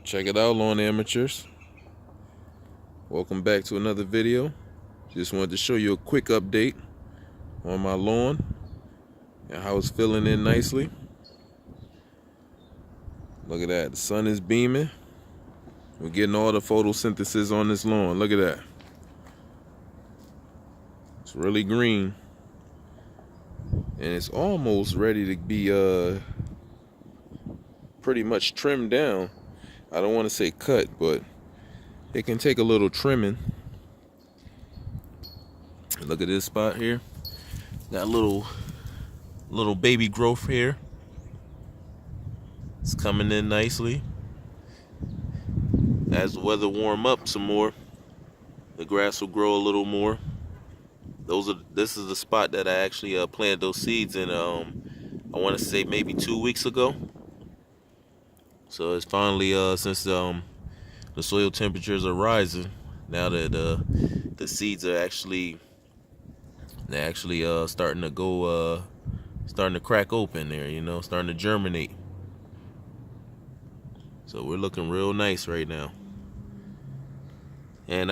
Check it out, lawn amateurs. Welcome back to another video. Just wanted to show you a quick update on my lawn and how it's filling in nicely. Look at that, the sun is beaming. We're getting all the photosynthesis on this lawn. Look at that. It's really green. And it's almost ready to be pretty much trimmed down. I don't want to say cut, but it can take a little trimming. Look at this spot here. Got a little baby growth here. It's coming in nicely. As the weather warm up some more, the grass will grow a little more. This is the spot that I actually planted those seeds in. I want to say maybe 2 weeks ago. So it's finally since the soil temperatures are rising, now that the seeds are actually starting to go starting to crack open there, starting to germinate. So we're looking real nice right now. And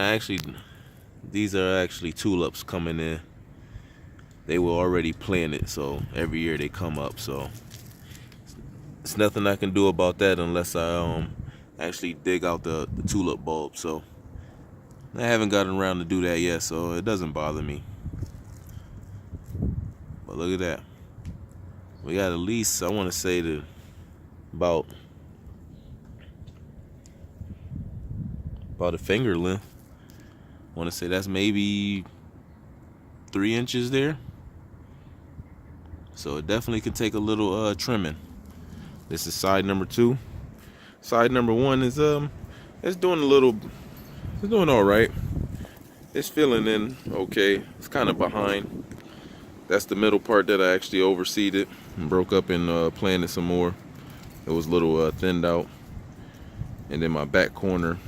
these are actually tulips coming in. They were already planted, so every year they come up. So it's nothing I can do about that unless I actually dig out the tulip bulb. So I haven't gotten around to do that yet, so it doesn't bother me. But look at that. We got at least, I want to say, about a finger length. I want to say that's maybe 3 inches there. So it definitely could take a little trimming. This is side number 2. Side number 1 is it's doing all right. It's filling in okay. It's kind of behind. That's the middle part that I actually overseeded and broke up and planted some more. It was a little thinned out. And then my back corner.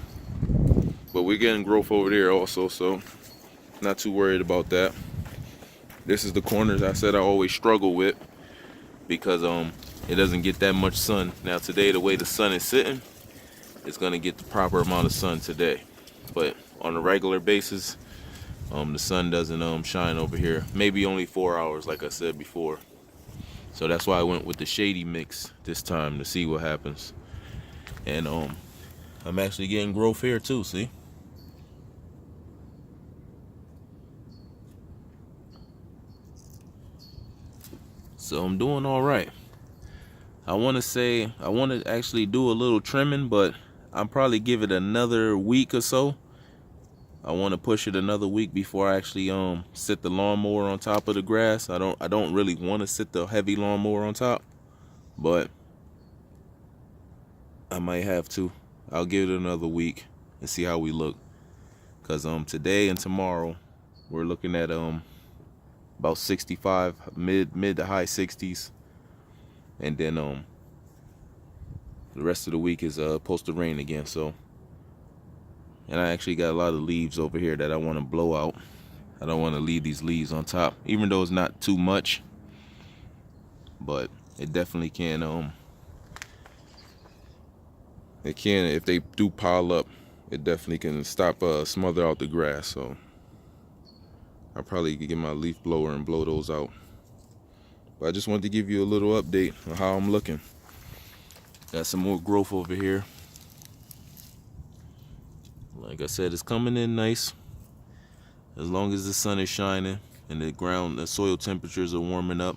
But we're getting growth over there also, so not too worried about that. This is the corners I said I always struggle with because it doesn't get that much sun. Now today, the way the sun is sitting, it's gonna get the proper amount of sun today. But on a regular basis, the sun doesn't shine over here. Maybe only 4 hours, like I said before. So that's why I went with the shady mix this time to see what happens. And I'm actually getting growth here too, see? So I'm doing all right. I want to actually do a little trimming, but I'll probably give it another week or so. I want to push it another week before I actually sit the lawnmower on top of the grass. I don't really want to sit the heavy lawnmower on top, but I might have to. I'll give it another week and see how we look. Cause today and tomorrow we're looking at about 65, mid to high 60s, and then the rest of the week is supposed to rain again. So, and I actually got a lot of leaves over here that I want to blow out. I don't want to leave these leaves on top, even though it's not too much, but it definitely can if they do pile up, it definitely can smother out the grass. So I'll probably get my leaf blower and blow those out. But I just wanted to give you a little update on how I'm looking. Got some more growth over here. Like I said, it's coming in nice. As long as the sun is shining and the soil temperatures are warming up,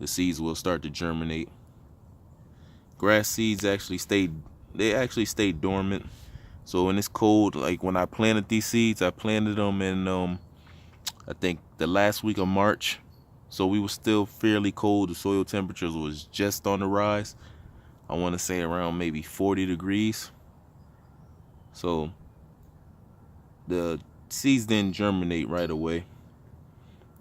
the seeds will start to germinate. Grass seeds actually stay dormant. So when it's cold, like when I planted these seeds, I planted them in I think the last week of March. So we were still fairly cold. The soil temperatures was just on the rise. I want to say around maybe 40 degrees. So the seeds didn't germinate right away.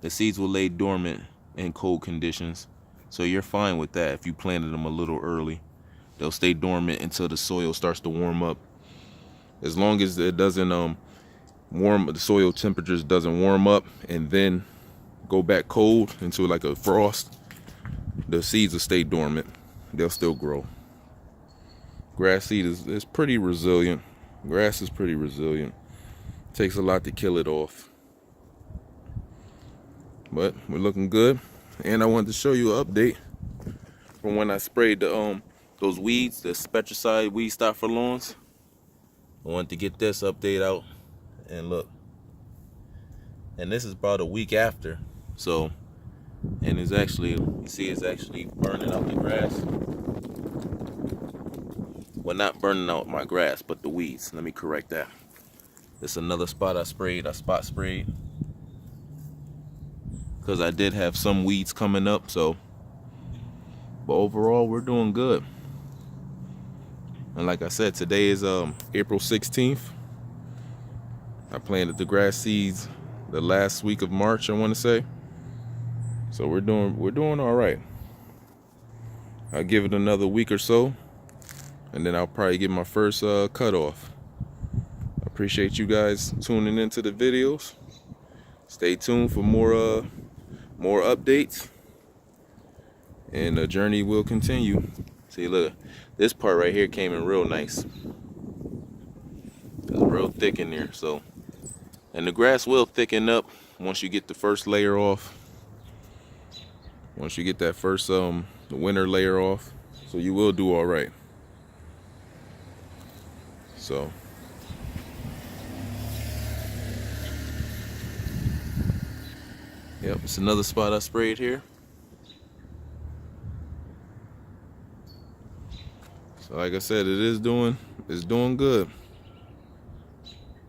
The seeds will lay dormant in cold conditions. So you're fine with that if you planted them a little early. They'll stay dormant until the soil starts to warm up. As long as it doesn't the soil temperatures doesn't warm up and then go back cold into like a frost, the seeds will stay dormant. They'll still grow. Grass seed is pretty resilient. Grass is pretty resilient. Takes a lot to kill it off. But we're looking good. And I wanted to show you an update from when I sprayed the those weeds, the Spectracide weed stop for lawns. I wanted to get this update out, and look. And this is about a week after. So, and it's actually, you see, it's actually burning out the grass. Well, not burning out my grass, but the weeds. Let me correct that. This is another spot I spot sprayed. Because I did have some weeds coming up, so. But overall, we're doing good. And like I said, today is April 16th. I planted the grass seeds the last week of March, I want to say. So we're doing all right. I'll give it another week or so, and then I'll probably get my first cutoff. I appreciate you guys tuning into the videos. Stay tuned for more updates, and the journey will continue. See, look, this part right here came in real nice. It's real thick in there, so. And the grass will thicken up once you get the first layer off. Once you get that first the winter layer off, so you will do all right. So. Yep, it's another spot I sprayed here. So like I said, it's doing good.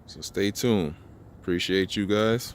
So stay tuned. Appreciate you guys.